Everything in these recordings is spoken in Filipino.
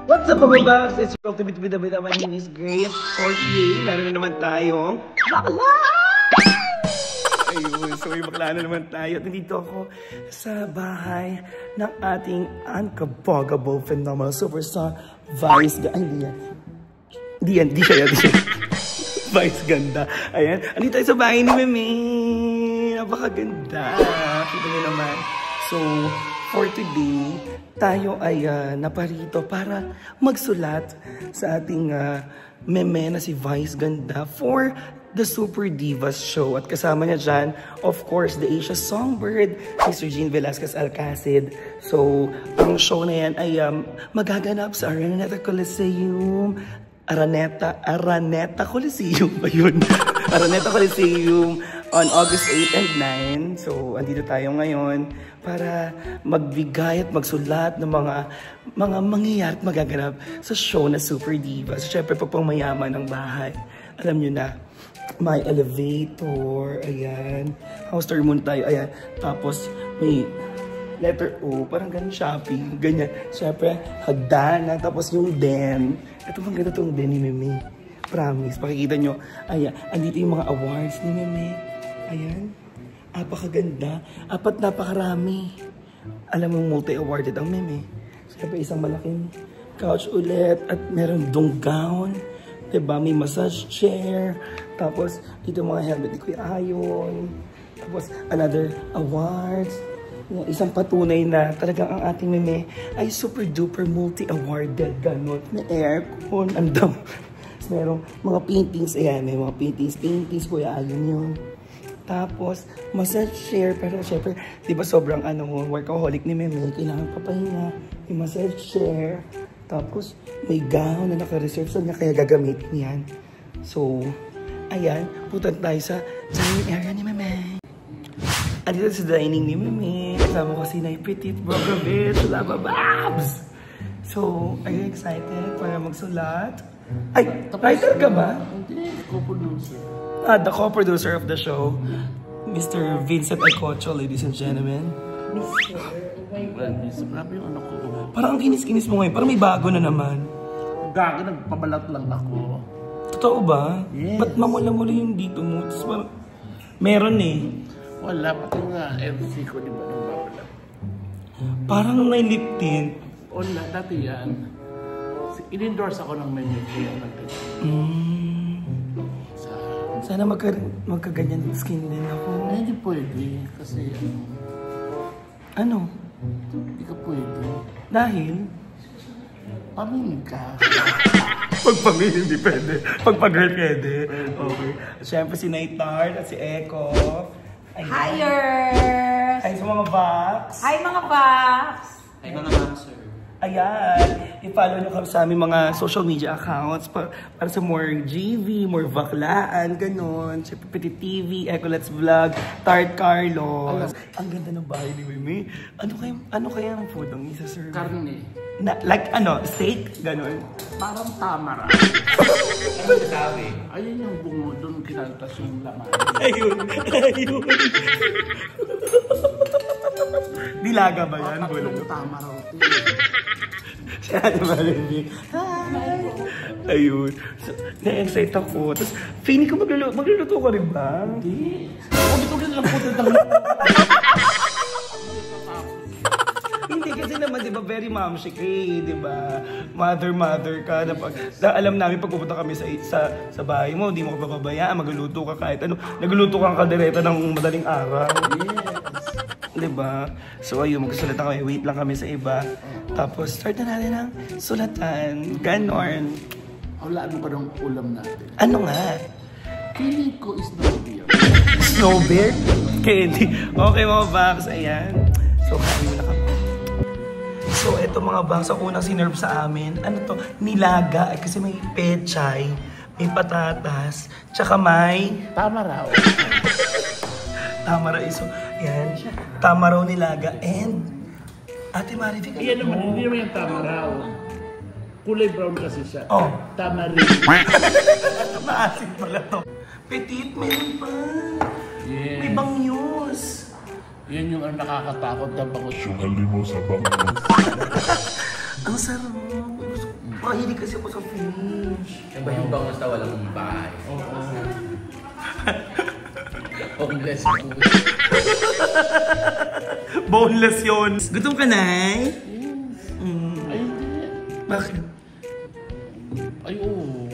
What's up mga bags? It's your ultimate with my name is Grace Cortier. Meron na naman tayong bakla! Ayun, so may bakla na naman tayo. Nandito ako sa bahay ng ating unkabogable, phenomenal superstar, Vice Ganda. Ay, hindi siya. Vice Ganda. Ayan, andito tayo sa bahay ni Meme. Napakaganda. Kita niyo naman. So, for today, tayo ay naparito para magsulat sa ating meme na si Vice Ganda for the Super Divas Show. At kasama niya dyan, of course, the Asia Songbird, Mr. Jean Velasquez Alcacid. So, ang show na yan ay magaganap sa Araneta Coliseum. Araneta Coliseum ba yun? Araneta Coliseum on August 8 and 9. So, andito tayo ngayon para magbigay at magsulat ng mga mangyayari at magaganap sa show na Super Divas. So, syempre, pag mayaman ng bahay, alam nyo na, may elevator, ayan. House tour muna tayo, ayan. Tapos, may letter O, parang ganun shopping, ganyan. Syempre, hagdanan, tapos yung den. Ito bang ganda itong den ni Meme. Promise, pakikita nyo. Ayan, andito yung mga awards ni Meme. Ayan. Napakaganda. Napakarami. Alam mo, multi-awarded ang Meme. Siyempre, isang malaking couch ulit. At meron dong gown. Diba? May massage chair. Tapos, dito mga helmet ni Kuya Ayon. Tapos, another awards. Isang patunay na talagang ang ating Meme ay super duper multi-awarded. Ganon. May aircon. Andam. Merong mga paintings. Ayan, may mga paintings. Kuya Ayon yun. Tapos, massage chair. Pero syempre, di ba sobrang workaholic ni Meme. Kailangan papahinga. May massage chair. Tapos, may gown na naka-reserve sa niya. Kaya gagamitin yan. So, ayan. Putan tayo sa dining area ni Meme. Andito sa dining ni Meme. Kasama ko si Nay Petit Bogrovich. Lava Babs! So, are you excited para magsulat? Ay, writer ka ba? Hindi, co-producer. The co-producer of the show, Mr. Vincent Acocho, ladies and gentlemen. Grabe yung ano ko. Parang ang kinis-kinis mo ngayon. Parang may bago na naman. Gagi, nagpabalat lang ako. Totoo ba? Yes. Ba't mamula-mula yung dito mo? Meron eh. Wala, pati nga MC ko, di ba, nung babalat. Parang nailip tint. Wala, dati yan. In-endorse ako ng menu kaya natin. Sana magkaganyan skin din ako. Ay, hindi pwede. Kasi Ano? hindi ka pwede. Dahil? Pamilin ka. Pag pamilya, hindi pwede. Pag pag-girl, pwede. Okay. Siyempre si Naytard at si Eko. Hiyers! Ay, sa mga Vax. Hi mga Vax! Ay mga Maxer. Ayan, i-follow nyo kami sa aming mga social media accounts para sa more GV, more baklaan, ganun. Siyempre, Petit TV, Eco Let's Vlog, Tart Carlos. Ang ganda ng bahay ni Meme. Ano kaya ang food ang isa-serve? Karne. Like steak? Ganun. Parang tamara. Ano sabi? Ayun yung bungo doon, kinaltas yung laman. Ayun. Dilaga ba yan? Tatlong tamara. Siya, diba, Meme? Hi! Ayun. So, na-excite ako. Tapos, feeling ko magluluto ka rin ba? Hindi. Ito lang po ng Hindi kasi naman, di ba, very momshick eh, di ba? Mother ka. Alam namin pag pupunta kami sa bahay mo, hindi mo ka papabayaan, magluluto ka kahit ano. Nagluluto ka ng kaldereta ng madaling araw. Yes. Di ba? So ayun, magsusulat kami. Wait lang kami sa iba. Tapos start na natin ang sulatan. Ganon. Wala, ano ba ng ulam natin? Ano nga? Feeling ko is no beer. Snow bear? Candy. Okay mga Vax, ayan. So kain muna kami. So eto mga Vax, ang unang sinerve sa amin. Ano to? Nilaga. Kasi may pechay, may patatas, tsaka may Tamaraw. tamara iso. Yan. Tamaraw nilaga and Ate Marivic. Iyan naman, hindi naman yung tamaraw. Kulay brown kasi siya. Oh. Tamarin. Maasin pala to. Petit, meron pa. Yeah. May bangyos. Yan yung nakakatakot na bangus. Yung halimaw sa bangko. Ang sarap. Mahilig kasi ako sa fish. Iba yung bangus na walang bahay. Oo. Homeless food. Boneless yun. Gutom ka, Nay? Ay, hindi. Bakit? Ay, oo.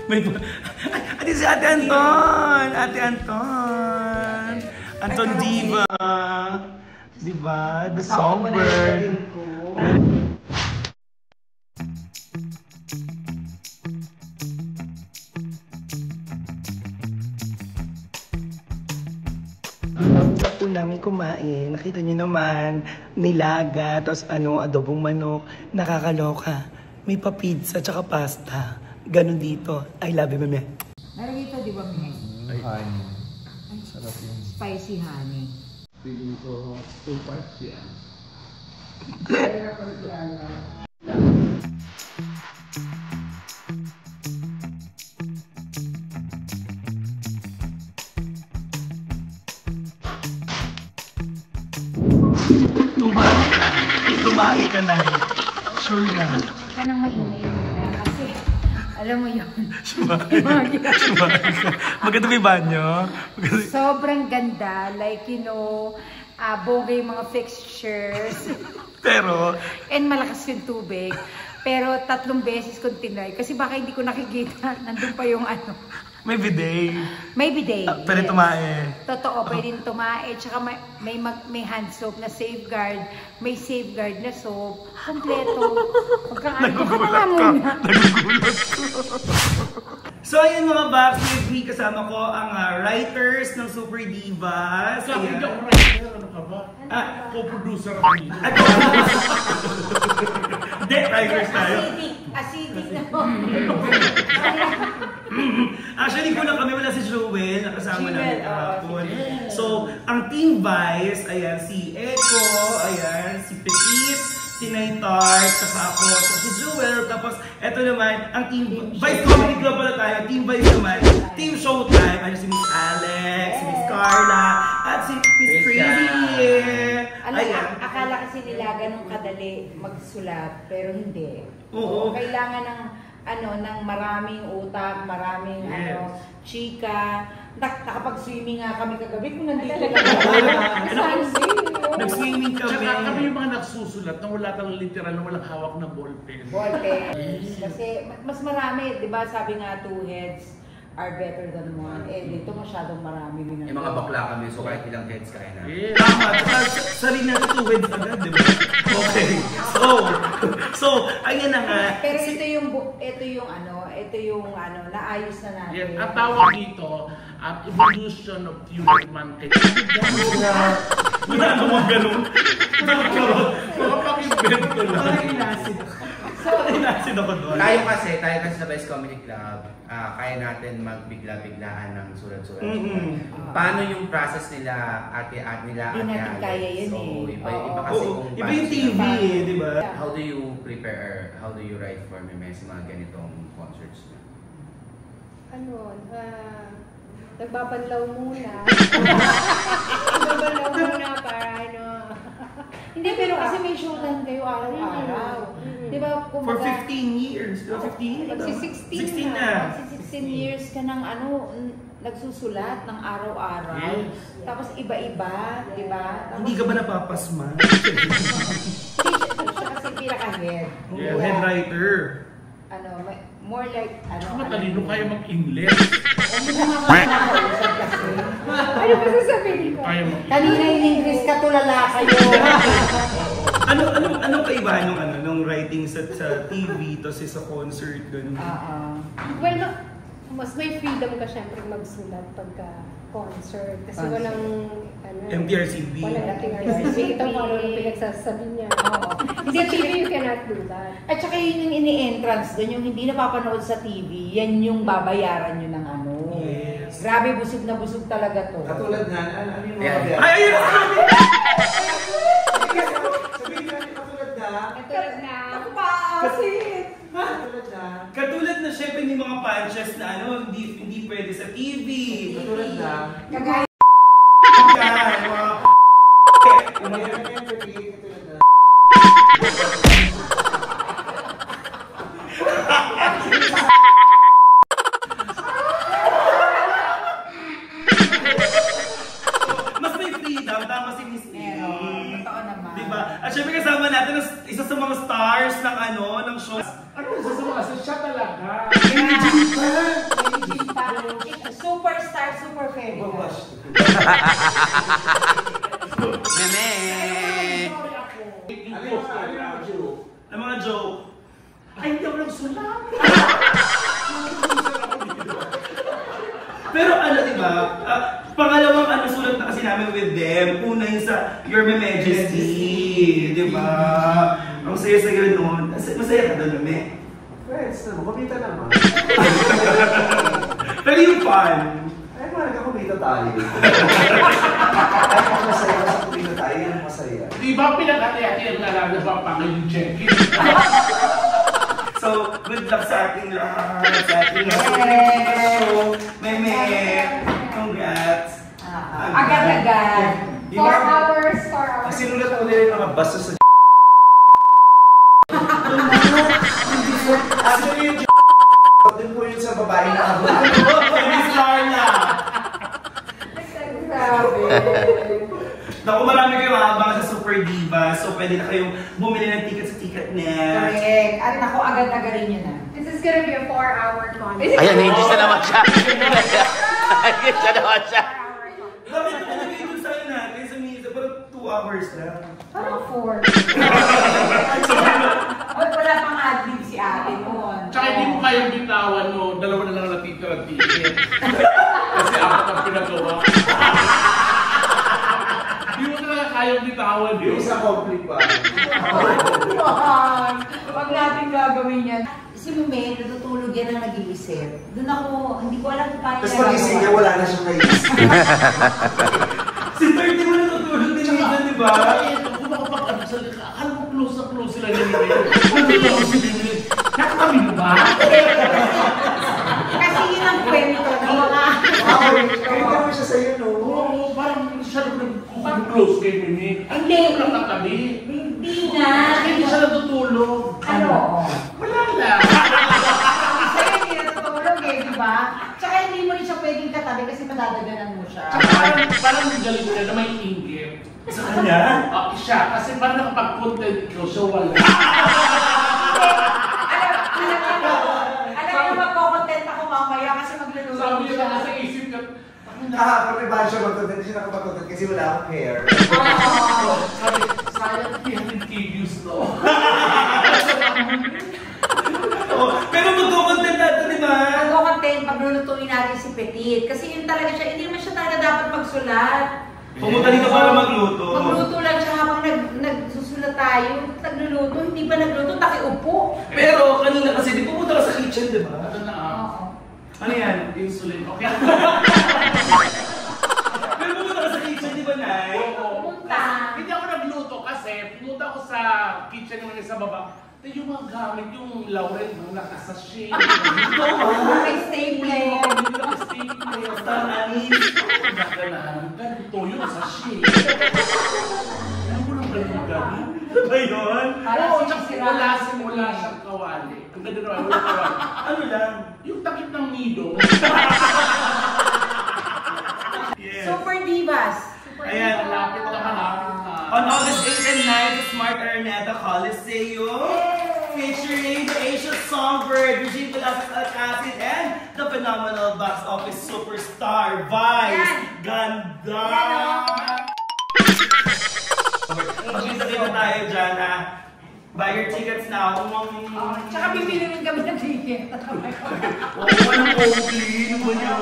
May ate si Ate Anton! Ate Anton! Anton Diva! Diba? The songbird! Po namin kumain, nakita niyo naman, nilaga, tapos adobong manok, nakakaloka. May pa-pizza tsaka pasta. Ganon dito. I love you, mami. Meron dito, di ba, Mie? Honey. Sarap yun. Spicy honey. Feeling ko 2 parts yan. Tumahi ka na. Sure na. Ka nang maingay muna kasi alam mo yun. Maganda ba yung banyo? Sobrang ganda. Like, bongga yung mga fixtures. Pero, And malakas yung tubig. Pero 3 beses kong tinry. Kasi baka hindi ko nakikita. Nandun pa yung may bidet. May bidet. Pwede tumahi. Totoo, pwedeng tumae. Tsaka may hand soap na safeguard. May safeguard na soap. Kompleto. Nagugulat ka. So ayun mga Babs, kasama ko ang writers ng Super Divas. Sabi niyo ako writer, ano ka ba? Co-producer ako dito. Hindi, writers tayo. Acidic na. Actually, kulang kami, wala si Joel, nakasama namin kahapon. So, ang Team Vice, ayan, si Echo, ayan, si Petit, si Naytart, saka ako, so si Joel, tapos eto naman, ang Team Vice Comedy Club pala tayo, Team Vice naman, Team Showtime, ayan si Miss Alex, si Miss Carla, at si Miss Crazy. Akala kasi nila ganun kadali magsulat, pero hindi. Oo. Kailangan ng maraming utak, maraming chika. Nakapag-swimming nga kami kagabi kung nandito lang. Nag-swimming kami. Tsaka kami yung mga nagsusulat na wala kang literal, na walang hawak ng ballpen. Ballpen. Kasi mas marami, di ba sabi nga 2 heads are better than 1. Dito masyadong marami. Yung mga bakla kami, so kahit ilang heads kaya na. Yeah. Tama, sarili natin 2 heads agad, di ba? Okay. So, ayun na nga. Pero ito yung naayos na natin. Yes, ang tawag dito, evolution of human mankind. Wala namang ganun. Makapag-invent ko lang. Inasin ako doon. Tayo kasi sa Vice Comedy Club, kaya natin magbigla-biglaan ng sulat-sulat. Paano yung process nila, ate nila? Hindi natin kaya yun so, iba kasi kung iba yung TV di ba? How do you prepare, how do you write for Memes mga ganitong concerts na? Nagbabanlaw muna. Nagbabanlaw muna para Hindi, pero kasi may showtime kayo araw-araw. Di ba? For 15 years. 15? Magsi-16 na. 16 years ka ng nagsusulat ng araw-araw. Yes. Tapos iba-iba, di ba? Hindi ka ba napapasma? Siya kasi pinaka-head. Yeah. Head writer. More like, Matalino kaya mag-English. Hindi mo nga makakausap kasi. Ano ba sasabihin ko? Kaya mag-English. Kanina in English ka, tulala kayo. Anong kaibahan nung writing sa TV to sa concert ganun? Well, mas may freedom ka syempre magsulat pagka concert. Kasi walang MTRCB. Walang RCB. Ito kung ano yung pinagsasabi niya. Hindi, TV you cannot do that. At saka yun yung ini-entrance doon, yung hindi napapanood sa TV, yan yung babayaran nyo ng Yes. Grabe, busog na busog talaga to. Katulad na, ano yung mga Yeah. Ay, ayun! Sabihin natin katulad na. Katulad na. Katulad na. Katulad na syempre may mga punches na hindi pwede sa TV. Katulad na. Kagaya At syempre kasama natin isa sa mga stars ng ng show. Ano isa sa mga siya talaga? Superstar, super fairy. Meme! Ang mga joke. Ay, hindi ako nagsulat. Pero diba? Pangalawang sulat na kasi namin with them. Una yung sa Your Majesty. Diba? Ang saya-saya nun. Masaya ka doon, Meme? Friends naman, kumita naman. Pero yung fun. Ay, mahal ka kumita tayo. Ay, kung masaya ka sa kumita tayo, yung masaya. Di ba pinakati-ati ang nalala ba pang yung check-in? So, good luck sa ating lahat. Sa ating show. Meme, congrats. Agad-agad. 4 hours, 4 hours. Kasi sinulat ko nila yung mga basta sa actually, yung din po yun sa babae na ako. Miss Larna! Grabe. Naku, marami kayong maabang sa Super Diva. So, pwede na kayong bumili ng ticket sa Ticketnet. Correct. At naku, agad-agarin nyo na. This is gonna be a 4-hour concert. Ayan, nangigis na naman siya. Nangigis na naman siya. Bakit ito nagiging dun sa'yo natin sa Misa? Parang 2 hours lang. Parang 4. Wala pang ad-lib si ate noon. Tsaka hindi mo kayang bitawan mo, dalawa na lang natitira ticket. Kasi apat ang pinagawa. Hindi mo talaga kayang bitawan Yung yun. isa conflict pa. Pag natin gagawin yan. Si Meme, natutulog yan ang nag-iisip. Doon ako, hindi ko alam kung paano Tapos pag-isip niya, wala na siyang naisip. Si 30 mo natutulog din naman, di ba? Kung makapag-absal ka, akala mo close na close sila niya nila. Nandun ako si Bimili. Nakakami mo ba? Kasi yun ang kwento ng mga... Kaya naman siya sa'yo, no? Oo, parang siya nag-close kay Mimi. Hindi. Wala katabi. Hindi nga. Hindi siya natutulog. Ano? Wala lang. Sa'yo hindi natutulog eh, di ba? Tsaka hindi mo rin siya pwedeng katabi kasi madadaganan mo siya. Parang galing niya na may inggit. Sa kanya? Siya, kasi parang nakapag-content ko, so wala. Alam mo, magko-content ako mamaya kasi magluluto Sabi niya siya. na sa isip niya, Kahapon may bahan siya magtutin, hindi siya nakapagtutin kasi wala akong hair. sabi, sayang 300k views to. Pero magkukontent natin, di ba? Magko-content pag lulutuin natin si Petit. Kasi yun talaga siya, hindi naman siya talaga dapat magsulat. Pumunta dito para magluto. Magluto lang siya habang nagsusulat tayo. Nagluluto, hindi pa nagluto, takiupo. Pero kanina kasi, di pumunta ka sa kitchen, di ba? Ito na Oo. Ano yan? insulin. Okay. Pero pumunta ka sa kitchen, di ba, Nay? Pumunta. Hindi ako nagluto kasi pumunta ako sa kitchen yung sa baba. Ito yung mga gamit, yung Lauren mo nakasashay. Ito, May stapler. Hindi nakastapler. Anis. Ganito yung sachet. Ano mo lang ganun? Ano ba yun? Parang Oo, tsaka sinisiraan. simula siyang kawali. Ang ganda naman, walang kawali. Ano lang? Yung takip ng nido. Yes. Super Divas. Ayan. Malapit na malapit na. On August 8 and 9, the Smart Araneta Coliseum, featuring the Asian songbird, Regine Velasquez Alcacid, and the phenomenal box office superstar, Vice Yan. Ganda! Yan, Magkita-kita tayo dyan, ha? Buy your tickets now. Tsaka bibili rin kami ng ticket. Walang complain mo yan.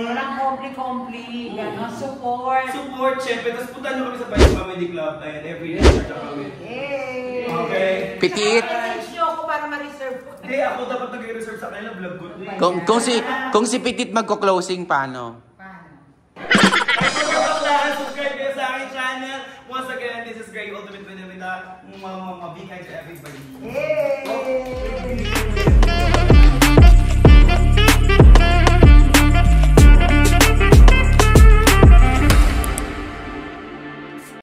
Walang kompli-kompli. Gano'n, support. Support, syempre. Tapos punta nyo kami sa Vice Comedy Club na yan. Every day, sa kami. Yay! Okay. Petit. Message nyo ako para ma-reserve ko. Hindi, ako dapat nag-reserve sa kanila. Vlog ko. Kung si Petit magko-closing, paano? Subscribe kayo sa aking channel. Once again, this is Gray Ultimate Winner with a big hi to everybody. Yay!